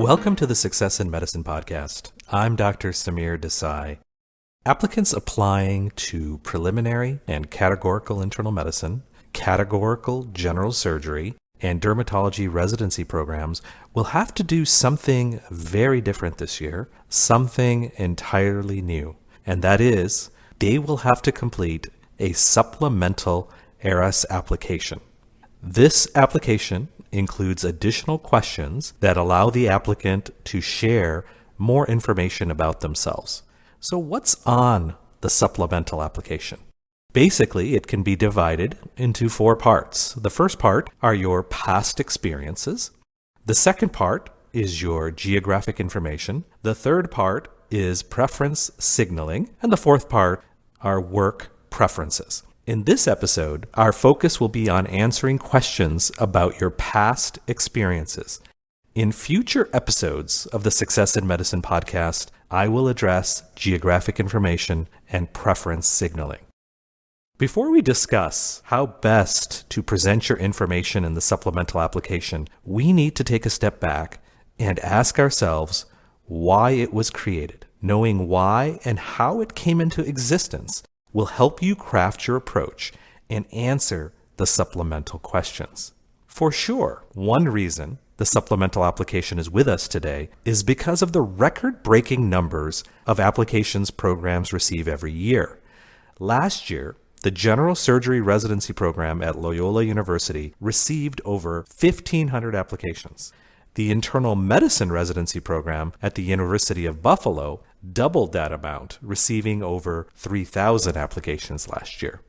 Welcome to the Success in Medicine podcast. I'm Dr. Samir Desai. Applicants applying to preliminary and categorical internal medicine, categorical general surgery, and dermatology residency programs will have to do something very different this year, something entirely new, and that is they will have to complete a supplemental ERAS application. This application includes additional questions that allow the applicant to share more information about themselves. So what's on the supplemental application? Basically, it can be divided into 4 parts. The first part are your past experiences. The second part is your geographic information. The third part is preference signaling. And the fourth part are work preferences. In this episode, our focus will be on answering questions about your past experiences. In future episodes of the Success in Medicine podcast, I will address geographic information and preference signaling. Before we discuss how best to present your information in the supplemental application, we need to take a step back and ask ourselves why it was created. Knowing why and how it came into existence will help you craft your approach and answer the supplemental questions. For sure, one reason the supplemental application is with us today is because of the record-breaking numbers of applications programs receive every year. Last year, the general surgery residency program at Loyola University received over 1,500 applications. The internal medicine residency program at the University of Buffalo doubled that amount, receiving over 3,000 applications last year.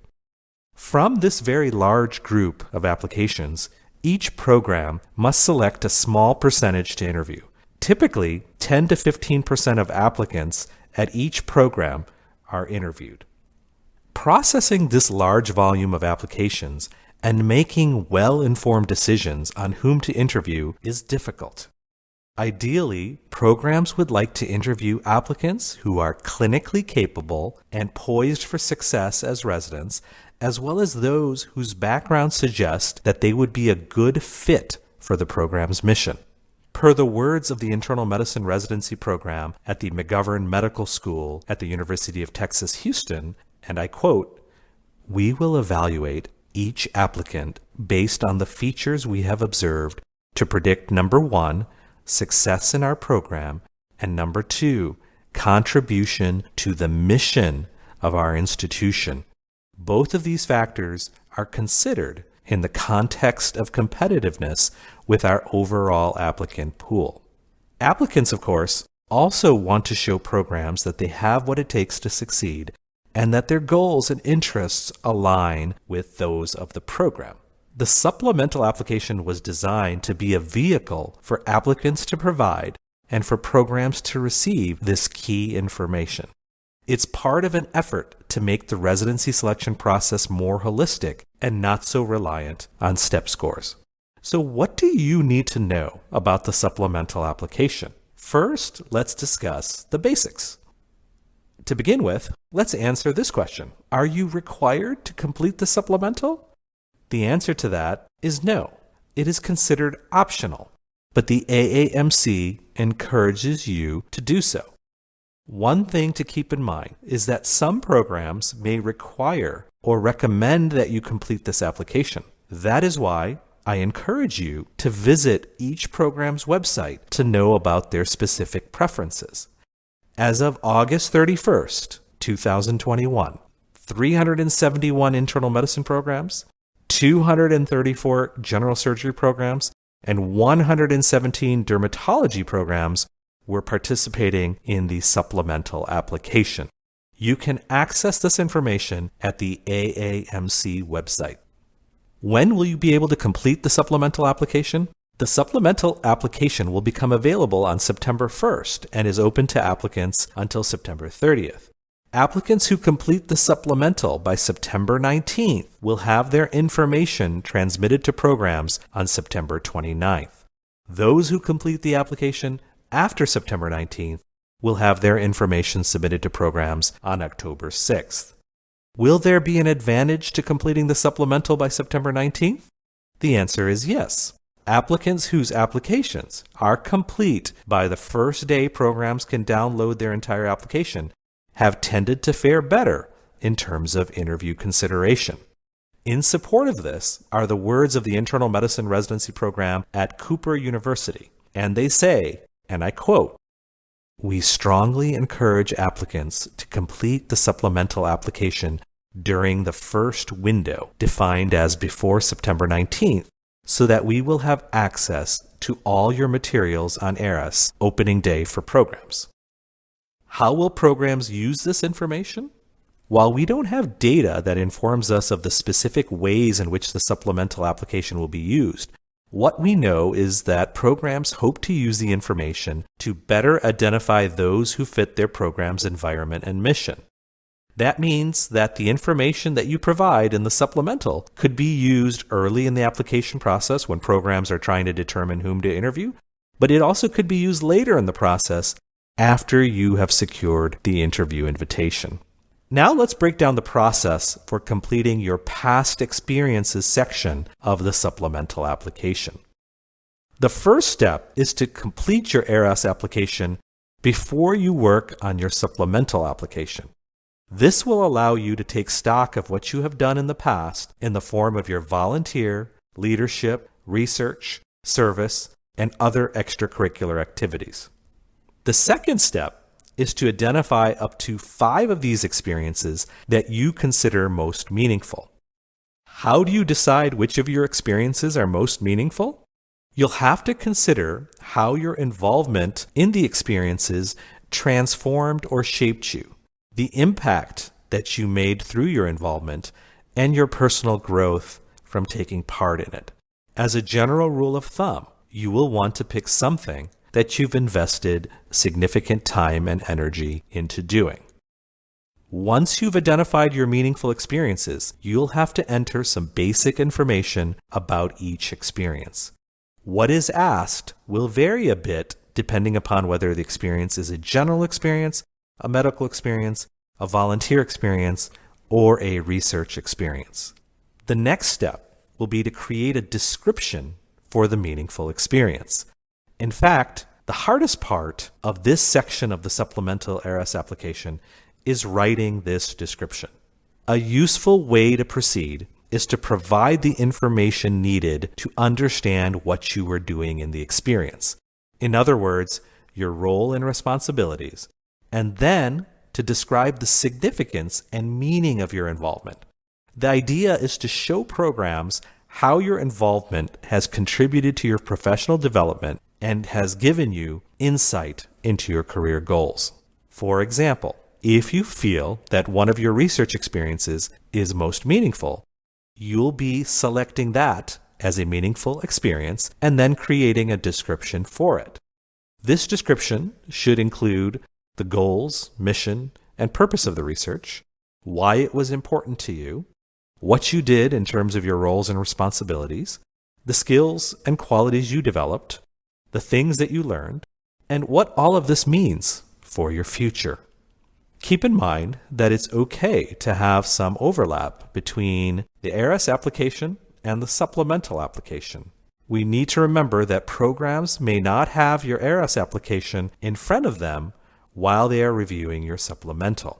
From this very large group of applications, each program must select a small percentage to interview. Typically, 10 to 15% of applicants at each program are interviewed. Processing this large volume of applications and making well-informed decisions on whom to interview is difficult. Ideally, programs would like to interview applicants who are clinically capable and poised for success as residents, as well as those whose background suggests that they would be a good fit for the program's mission. Per the words of the internal medicine residency program at the McGovern Medical School at the University of Texas, Houston, and I quote, "We will evaluate each applicant based on the features we have observed to predict number 1, success in our program, and number 2, contribution to the mission of our institution. Both of these factors are considered in the context of competitiveness with our overall applicant pool." Applicants, of course, also want to show programs that they have what it takes to succeed and that their goals and interests align with those of the program. The supplemental application was designed to be a vehicle for applicants to provide and for programs to receive this key information. It's part of an effort to make the residency selection process more holistic and not so reliant on step scores. So what do you need to know about the supplemental application? First, let's discuss the basics. To begin with, let's answer this question. Are you required to complete the supplemental? The answer to that is no. It is considered optional, but the AAMC encourages you to do so. One thing to keep in mind is that some programs may require or recommend that you complete this application. That is why I encourage you to visit each program's website to know about their specific preferences. As of August 31st, 2021, 371 internal medicine programs, 234 general surgery programs, and 117 dermatology programs were participating in the supplemental application. You can access this information at the AAMC website. When will you be able to complete the supplemental application? The supplemental application will become available on September 1st and is open to applicants until September 30th. Applicants who complete the supplemental by September 19th will have their information transmitted to programs on September 29th. Those who complete the application after September 19th will have their information submitted to programs on October 6th. Will there be an advantage to completing the supplemental by September 19th? The answer is yes. Applicants whose applications are complete by the first day programs can download their entire application have tended to fare better in terms of interview consideration. In support of this are the words of the internal medicine residency program at Cooper University, and they say, and I quote, "We strongly encourage applicants to complete the supplemental application during the first window, defined as before September 19th, so that we will have access to all your materials on ERAS opening day for programs." How will programs use this information? While we don't have data that informs us of the specific ways in which the supplemental application will be used, what we know is that programs hope to use the information to better identify those who fit their program's environment and mission. That means that the information that you provide in the supplemental could be used early in the application process when programs are trying to determine whom to interview, but it also could be used later in the process after you have secured the interview invitation. Now let's break down the process for completing your past experiences section of the supplemental application. The first step is to complete your ERAS application before you work on your supplemental application. This will allow you to take stock of what you have done in the past in the form of your volunteer, leadership, research, service, and other extracurricular activities. The second step is to identify up to 5 of these experiences that you consider most meaningful. How do you decide which of your experiences are most meaningful? You'll have to consider how your involvement in the experiences transformed or shaped you, the impact that you made through your involvement, and your personal growth from taking part in it. As a general rule of thumb, you will want to pick something that you've invested significant time and energy into doing. Once you've identified your meaningful experiences, you'll have to enter some basic information about each experience. What is asked will vary a bit depending upon whether the experience is a general experience, a medical experience, a volunteer experience, or a research experience. The next step will be to create a description for the meaningful experience. In fact, the hardest part of this section of the supplemental ERAS application is writing this description. A useful way to proceed is to provide the information needed to understand what you were doing in the experience. In other words, your role and responsibilities, and then to describe the significance and meaning of your involvement. The idea is to show programs how your involvement has contributed to your professional development and has given you insight into your career goals. For example, if you feel that one of your research experiences is most meaningful, you'll be selecting that as a meaningful experience and then creating a description for it. This description should include the goals, mission, and purpose of the research, why it was important to you, what you did in terms of your roles and responsibilities, the skills and qualities you developed, the things that you learned, and what all of this means for your future. Keep in mind that it's okay to have some overlap between the ERAS application and the supplemental application. We need to remember that programs may not have your ERAS application in front of them while they are reviewing your supplemental.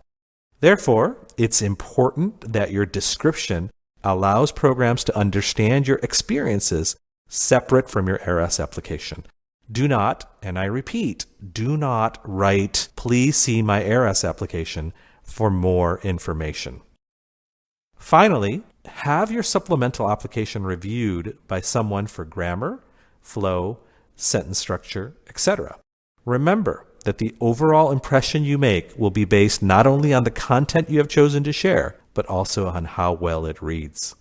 Therefore, it's important that your description allows programs to understand your experiences separate from your ERAS application. Do not, and I repeat, do not write, "Please see my ERAS application for more information." Finally, have your supplemental application reviewed by someone for grammar, flow, sentence structure, etc. Remember that the overall impression you make will be based not only on the content you have chosen to share, but also on how well it reads.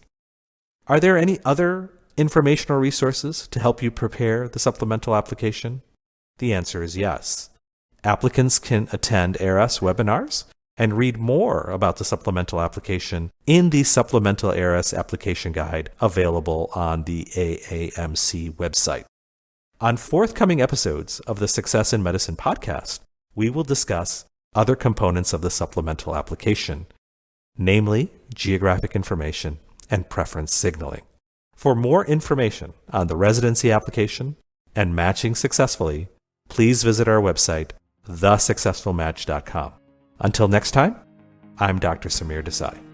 Are there any other informational resources to help you prepare the supplemental application? The answer is yes. Applicants can attend ERAS webinars and read more about the supplemental application in the Supplemental ERAS Application Guide available on the AAMC website. On forthcoming episodes of the Success in Medicine podcast, we will discuss other components of the supplemental application, namely geographic information and preference signaling. For more information on the residency application and matching successfully, please visit our website, thesuccessfulmatch.com. Until next time, I'm Dr. Samir Desai.